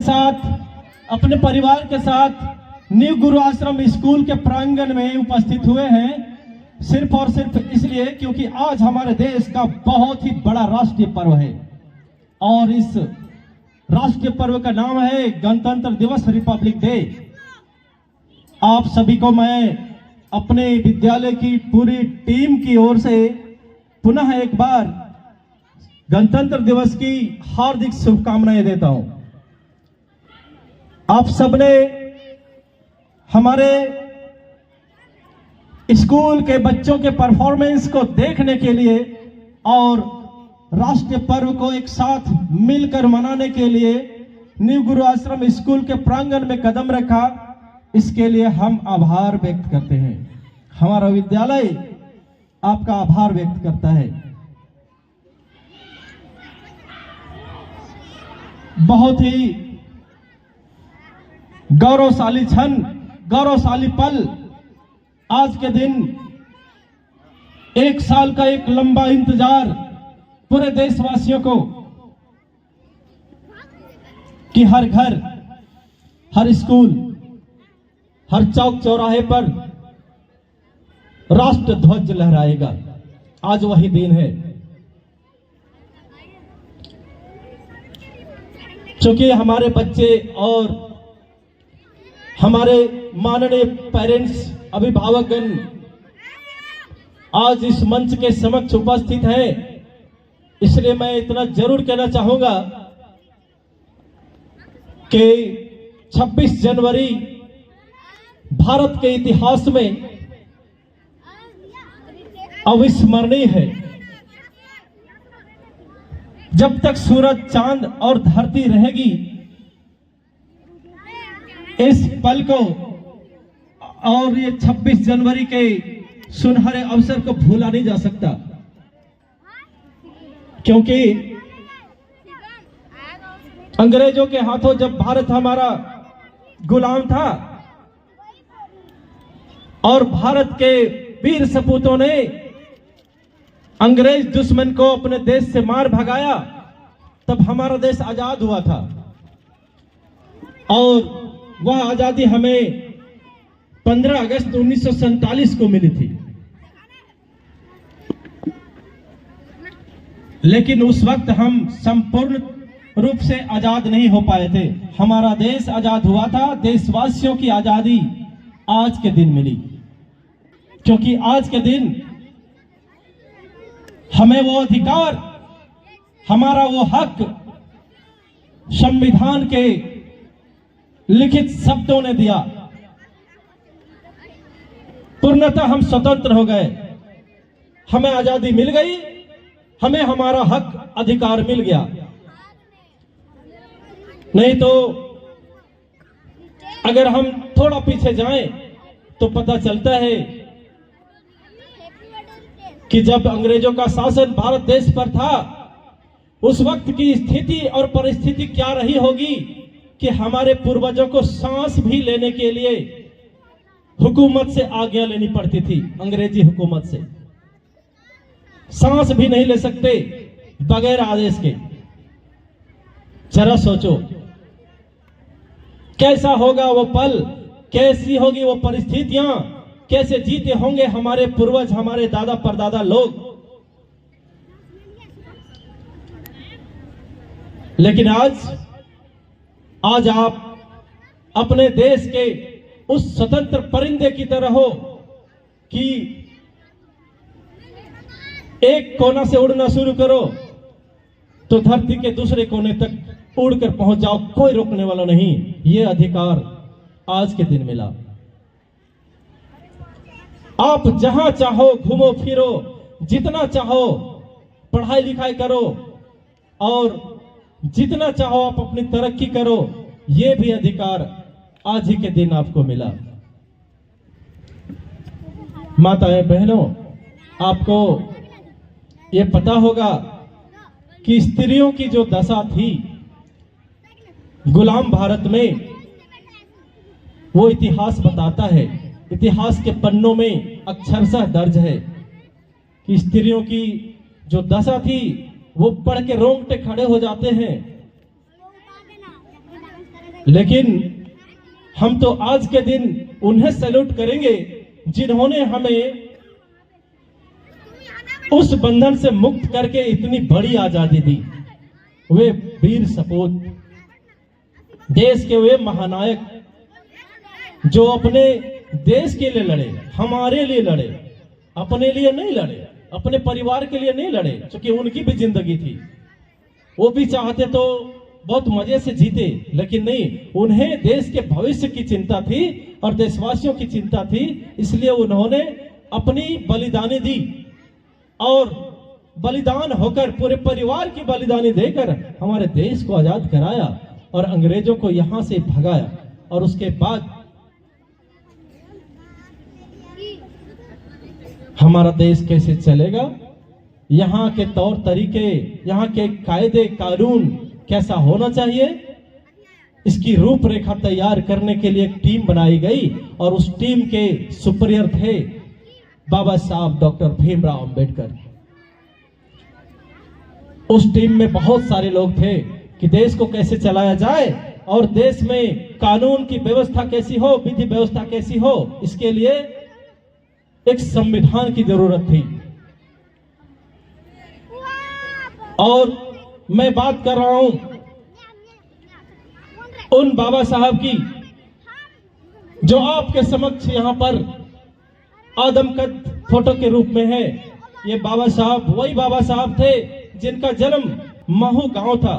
साथ अपने परिवार के साथ न्यू गुरु आश्रम स्कूल के प्रांगण में उपस्थित हुए हैं, सिर्फ और सिर्फ इसलिए क्योंकि आज हमारे देश का बहुत ही बड़ा राष्ट्रीय पर्व है और इस राष्ट्रीय पर्व का नाम है गणतंत्र दिवस, रिपब्लिक डे। आप सभी को मैं अपने विद्यालय की पूरी टीम की ओर से पुनः एक बार गणतंत्र दिवस की हार्दिक शुभकामनाएं देता हूं। आप सबने हमारे स्कूल के बच्चों के परफॉर्मेंस को देखने के लिए और राष्ट्रीय पर्व को एक साथ मिलकर मनाने के लिए न्यू गुरु आश्रम स्कूल के प्रांगण में कदम रखा, इसके लिए हम आभार व्यक्त करते हैं। हमारा विद्यालय आपका आभार व्यक्त करता है। बहुत ही गौरवशाली क्षण, गौरवशाली पल, आज के दिन एक साल का एक लंबा इंतजार पूरे देशवासियों को कि हर घर, हर स्कूल, हर चौक चौराहे पर राष्ट्र ध्वज लहराएगा। आज वही दिन है। क्योंकि हमारे बच्चे और हमारे माननीय पेरेंट्स, अभिभावकगण आज इस मंच के समक्ष उपस्थित है, इसलिए मैं इतना जरूर कहना चाहूंगा कि 26 जनवरी भारत के इतिहास में अविस्मरणीय है। जब तक सूरज, चांद और धरती रहेगी, इस पल को और ये 26 जनवरी के सुनहरे अवसर को भूला नहीं जा सकता। क्योंकि अंग्रेजों के हाथों जब भारत हमारा गुलाम था और भारत के वीर सपूतों ने अंग्रेज दुश्मन को अपने देश से मार भगाया, तब हमारा देश आजाद हुआ था और वह आजादी हमें 15 अगस्त 1947 को मिली थी। लेकिन उस वक्त हम संपूर्ण रूप से आजाद नहीं हो पाए थे। हमारा देश आजाद हुआ था, देशवासियों की आजादी आज के दिन मिली। क्योंकि आज के दिन हमें वो अधिकार, हमारा वो हक संविधान के लिखित शब्दों ने दिया। पूर्णतः हम स्वतंत्र हो गए, हमें आजादी मिल गई, हमें हमारा हक, अधिकार मिल गया। नहीं तो अगर हम थोड़ा पीछे जाएं तो पता चलता है कि जब अंग्रेजों का शासन भारत देश पर था, उस वक्त की स्थिति और परिस्थिति क्या रही होगी कि हमारे पूर्वजों को सांस भी लेने के लिए हुकूमत से आज्ञा लेनी पड़ती थी। अंग्रेजी हुकूमत से सांस भी नहीं ले सकते बगैर आदेश के। जरा सोचो कैसा होगा वो पल, कैसी होगी वो परिस्थितियां, कैसे जीते होंगे हमारे पूर्वज, हमारे दादा परदादा लोग। लेकिन आज आप अपने देश के उस स्वतंत्र परिंदे की तरह हो कि एक कोना से उड़ना शुरू करो तो धरती के दूसरे कोने तक उड़कर पहुंच जाओ, कोई रोकने वाला नहीं। यह अधिकार आज के दिन मिला। आप जहां चाहो घूमो फिरो, जितना चाहो पढ़ाई लिखाई करो और जितना चाहो आप अपनी तरक्की करो, यह भी अधिकार आज ही के दिन आपको मिला। माताएं बहनों, आपको यह पता होगा कि स्त्रियों की जो दशा थी गुलाम भारत में, वो इतिहास बताता है, इतिहास के पन्नों में अक्षरशः दर्ज है कि स्त्रियों की जो दशा थी वो पढ़ के रोंगटे खड़े हो जाते हैं लेकिन हम तो आज के दिन उन्हें सैल्यूट करेंगे जिन्होंने हमें उस बंधन से मुक्त करके इतनी बड़ी आजादी दी। वे वीर सपूत, देश के वे महानायक जो अपने देश के लिए लड़े, हमारे लिए लड़े, अपने लिए नहीं लड़े, अपने परिवार के लिए नहीं लड़े, क्योंकि उनकी भी जिंदगी थी। वो भी चाहते तो बहुत मजे से जीते, लेकिन नहीं, उन्हें देश के भविष्य की चिंता थी और देशवासियों की चिंता थी। इसलिए उन्होंने अपनी बलिदानी दी और बलिदान होकर, पूरे परिवार की बलिदानी देकर हमारे देश को आजाद कराया और अंग्रेजों को यहां से भगाया। और उसके बाद हमारा देश कैसे चलेगा, यहाँ के तौर तरीके, यहाँ के कायदे कानून कैसा होना चाहिए, इसकी रूपरेखा तैयार करने के लिए एक टीम बनाई गई और उस टीम के सुपीरियर थे बाबा साहब डॉक्टर भीमराव अंबेडकर। उस टीम में बहुत सारे लोग थे कि देश को कैसे चलाया जाए और देश में कानून की व्यवस्था कैसी हो, विधि व्यवस्था कैसी हो, इसके लिए एक संविधान की जरूरत थी। और मैं बात कर रहा हूं उन बाबा साहब की जो आपके समक्ष यहां पर आदमकद फोटो के रूप में है। ये बाबा साहब वही बाबा साहब थे जिनका जन्म महू गांव था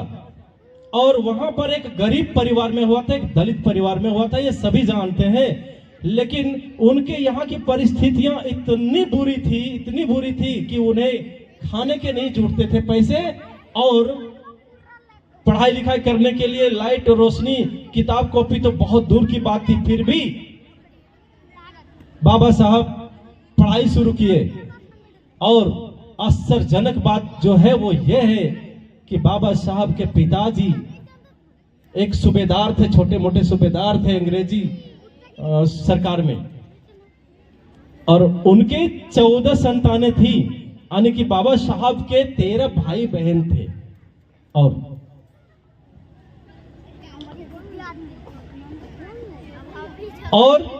और वहां पर एक गरीब परिवार में हुआ था, एक दलित परिवार में हुआ था, ये सभी जानते हैं। लेकिन उनके यहाँ की परिस्थितियां इतनी बुरी थी कि उन्हें खाने के नहीं जुटते थे पैसे, और पढ़ाई लिखाई करने के लिए लाइट और रोशनी, किताब कॉपी तो बहुत दूर की बात थी। फिर भी बाबा साहब पढ़ाई शुरू किए और आश्चर्यजनक बात जो है वो ये है कि बाबा साहब के पिताजी एक सूबेदार थे, छोटे मोटे सूबेदार थे अंग्रेजी सरकार में, और उनके 14 संतानें थी, यानी कि बाबा साहब के 13 भाई बहन थे। और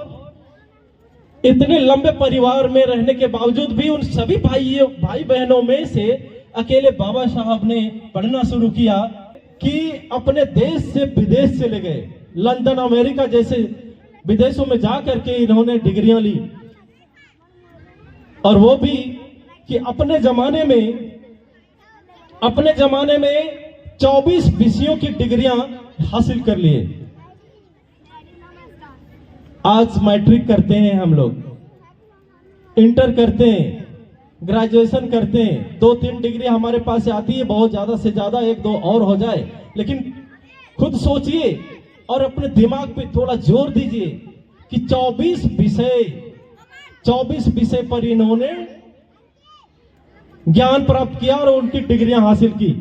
इतने लंबे परिवार में रहने के बावजूद भी उन सभी भाई बहनों में से अकेले बाबा साहब ने पढ़ना शुरू किया कि अपने देश से विदेश चले गए, लंदन अमेरिका जैसे विदेशों में जाकर के इन्होंने डिग्रियां ली। और वो भी कि अपने जमाने में 24 विषयों की डिग्रियां हासिल कर लिए। आज मैट्रिक करते हैं हम लोग, इंटर करते हैं, ग्रेजुएशन करते हैं, 2-3 डिग्री हमारे पास आती है, बहुत ज्यादा से ज्यादा 1-2 और हो जाए। लेकिन खुद सोचिए और अपने दिमाग पे थोड़ा जोर दीजिए कि 24 विषय पर इन्होंने ज्ञान प्राप्त किया और उनकी डिग्रियां हासिल की।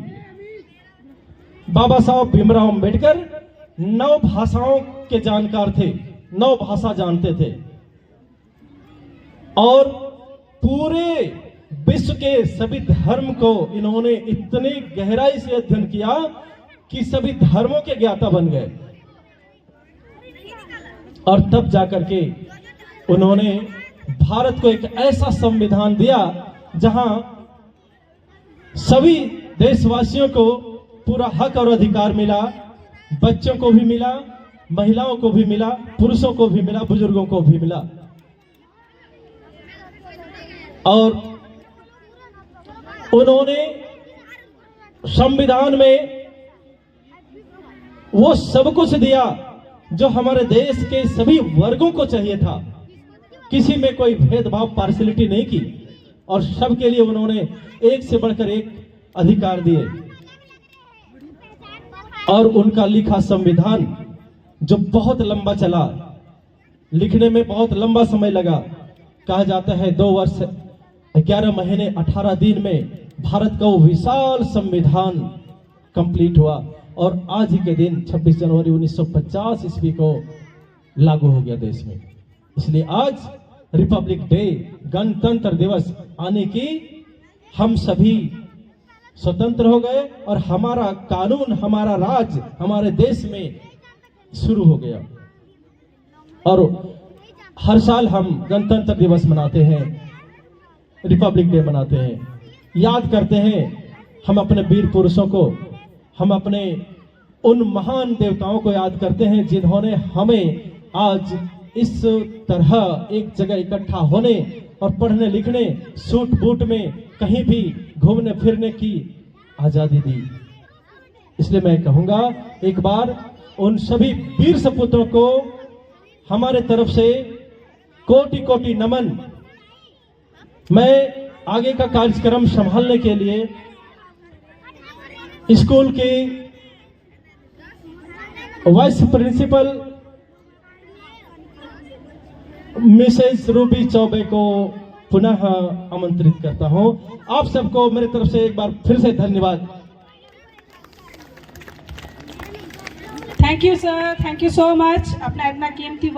बाबा साहब भीमराव अंबेडकर 9 भाषाओं के जानकार थे, 9 भाषा जानते थे और पूरे विश्व के सभी धर्म को इन्होंने इतनी गहराई से अध्ययन किया कि सभी धर्मों के ज्ञाता बन गए। और तब जाकर के उन्होंने भारत को एक ऐसा संविधान दिया जहां सभी देशवासियों को पूरा हक और अधिकार मिला, बच्चों को भी मिला, महिलाओं को भी मिला, पुरुषों को भी मिला, बुजुर्गों को भी मिला। और उन्होंने संविधान में वो सब कुछ दिया जो हमारे देश के सभी वर्गों को चाहिए था। किसी में कोई भेदभाव, पार्शियलिटी नहीं की और सबके लिए उन्होंने एक से बढ़कर एक अधिकार दिए। और उनका लिखा संविधान जो बहुत लंबा चला, लिखने में बहुत लंबा समय लगा, कहा जाता है 2 वर्ष 11 महीने 18 दिन में भारत का वो विशाल संविधान कंप्लीट हुआ और आज ही के दिन 26 जनवरी 1950 ईस्वी को लागू हो गया देश में। इसलिए आज रिपब्लिक डे, गणतंत्र दिवस आने की हम सभी स्वतंत्र हो गए और हमारा कानून, हमारा राज हमारे देश में शुरू हो गया। और हर साल हम गणतंत्र दिवस मनाते हैं, रिपब्लिक डे मनाते हैं, याद करते हैं हम अपने वीर पुरुषों को, हम अपने उन महान देवताओं को याद करते हैं जिन्होंने हमें आज इस तरह एक जगह इकट्ठा होने और पढ़ने लिखने, सूट बूट में कहीं भी घूमने फिरने की आजादी दी। इसलिए मैं कहूंगा एक बार उन सभी वीर सपूतों को हमारे तरफ से कोटि कोटि नमन। मैं आगे का कार्यक्रम संभालने के लिए स्कूल के vice principal Mrs Ruby Choubey को पुनः आमंत्रित करता हूं। आप सबको मेरी तरफ से एक बार फिर से धन्यवाद। Thank you sir, thank you so much. अपना इतना कीमती